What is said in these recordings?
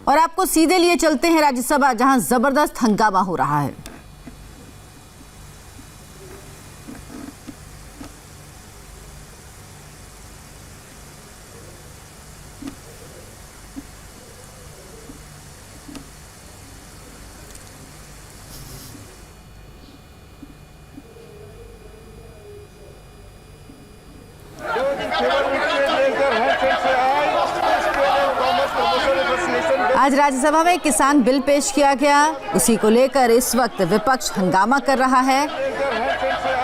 और आपको सीधे लिए चलते हैं राज्यसभा, जहां जबरदस्त हंगामा हो रहा है। आज राज्यसभा में किसान बिल पेश किया गया, उसी को लेकर इस वक्त विपक्ष हंगामा कर रहा है।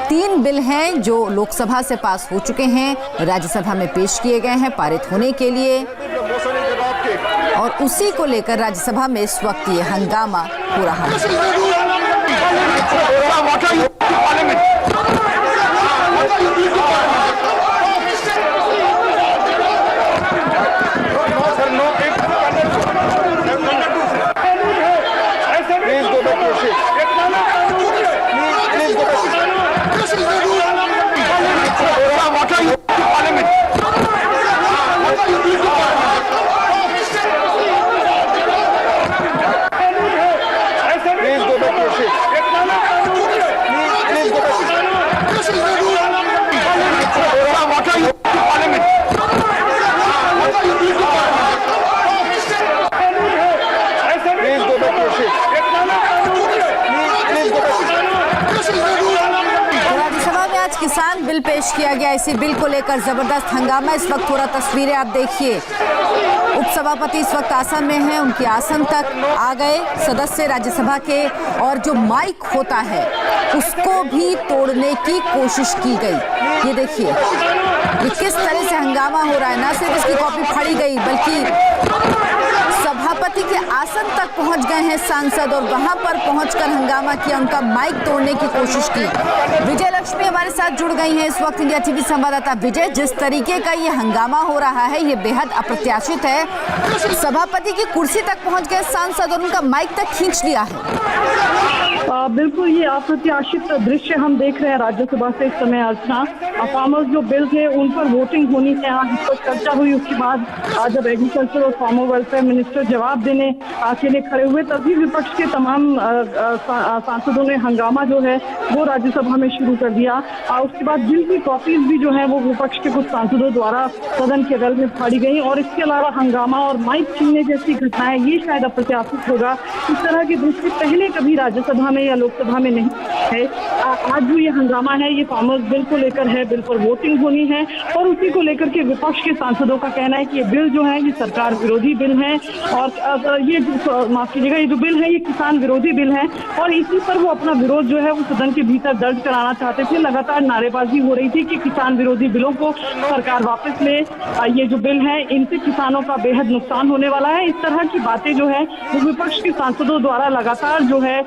3 बिल हैं जो लोकसभा से पास हो चुके हैं, राज्यसभा में पेश किए गए हैं पारित होने के लिए, और उसी को लेकर राज्यसभा में इस वक्त ये हंगामा हो रहा है। किसान बिल पेश किया गया, इसी बिल को लेकर जबरदस्त हंगामा। इस वक्त थोड़ा तस्वीरें आप देखिए, उपसभापति इस वक्त आसन में हैं, उनके आसन तक आ गए सदस्य राज्यसभा के, और जो माइक होता है उसको भी तोड़ने की कोशिश की गई। ये देखिए ये किस तरह से हंगामा हो रहा है, ना सिर्फ इसकी कॉपी फाड़ी गई बल्कि सभापति के आसन तक पहुंच गए हैं सांसद, और वहां पर पहुंचकर हंगामा किया, उनका माइक तोड़ने की कोशिश की। विजय लक्ष्मी हमारे साथ जुड़ गई हैं इस वक्त, इंडिया टीवी संवाददाता। विजय, जिस तरीके का ये हंगामा हो रहा है ये बेहद अप्रत्याशित है। सभापति की कुर्सी तक पहुंच गए सांसद और उनका माइक तक खींच लिया है। बिल्कुल ये अप्रत्याशित दृश्य हम देख रहे हैं राज्यसभा से इस समय। अर्चना, फार्मर्स जो बिल थे उन पर वोटिंग होनी है, आज इस पर चर्चा हुई। उसके बाद जब एग्रीकल्चर और फार्मर वेलफेयर मिनिस्टर जवाब देने के लिए खड़े हुए, तभी विपक्ष के तमाम सांसदों ने हंगामा जो है वो राज्यसभा में शुरू कर दिया। उसके बाद बिल की कॉपीज भी जो है वो विपक्ष के कुछ सांसदों द्वारा सदन के वेल में फाड़ी गई, और इसके अलावा हंगामा और माइक छीनने जैसी घटनाएं ये शायद अप्रत्याशित होगा। इस तरह के दृश्य पहले कभी राज्यसभा में या लोकसभा में नहीं है। आज जो ये हंगामा है ये फार्मर्स बिल को लेकर है, बिल पर वोटिंग होनी है, और उसी को लेकर के विपक्ष के सांसदों का कहना है कि ये बिल जो है ये सरकार विरोधी बिल है, और ये माफ कीजिएगा ये जो बिल है ये किसान विरोधी बिल है, और इसी पर वो अपना विरोध जो है वो सदन के भीतर दर्ज कराना चाहते थे। लगातार नारेबाजी हो रही थी कि किसान विरोधी बिलों को सरकार वापस ले, ये जो बिल है इनसे किसानों का बेहद नुकसान होने वाला है। इस तरह की बातें जो है वो विपक्ष के सांसदों द्वारा लगातार जो है,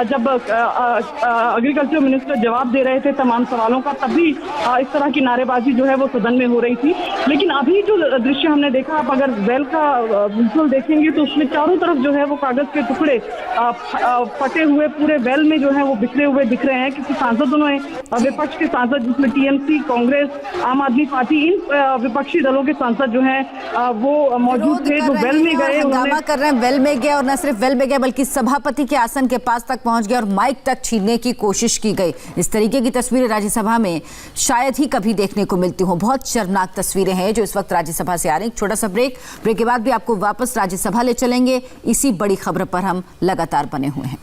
जब एग्रीकल्चर मिनिस्टर जवाब दे रहे थे तमाम सवालों का, तभी इस तरह की नारेबाजी जो है वो सदन में हो रही थी। लेकिन अभी जो दृश्य हमने देखा, आप अगर वेल का विजुअल देखेंगे तो उसमें चारों तरफ जो है वो कागज के टुकड़े फटे हुए पूरे वेल में जो है वो बिखरे हुए दिख रहे हैं, क्योंकि सांसदों ने, विपक्ष के सांसद जिसमें टीएमसी, कांग्रेस, आम आदमी पार्टी, इन विपक्षी दलों के सांसद जो है वो मौजूद थे, जो वेल में गए, हंगामा कर रहे हैं। वेल में गए, और न सिर्फ वेल में गए बल्कि सभापति के आसन के पास तक पहुंच गए और माइक तक छीनने की कोशिश की गई। इस तरीके की तस्वीरें राज्यसभा में शायद ही कभी देखने को मिलती हों। बहुत शर्मनाक तस्वीरें हैं जो इस वक्त राज्यसभा से आ रही हैं। छोटा सा ब्रेक के बाद भी आपको वापस राज्यसभा ले चलेंगे। इसी बड़ी खबर पर हम लगातार बने हुए हैं।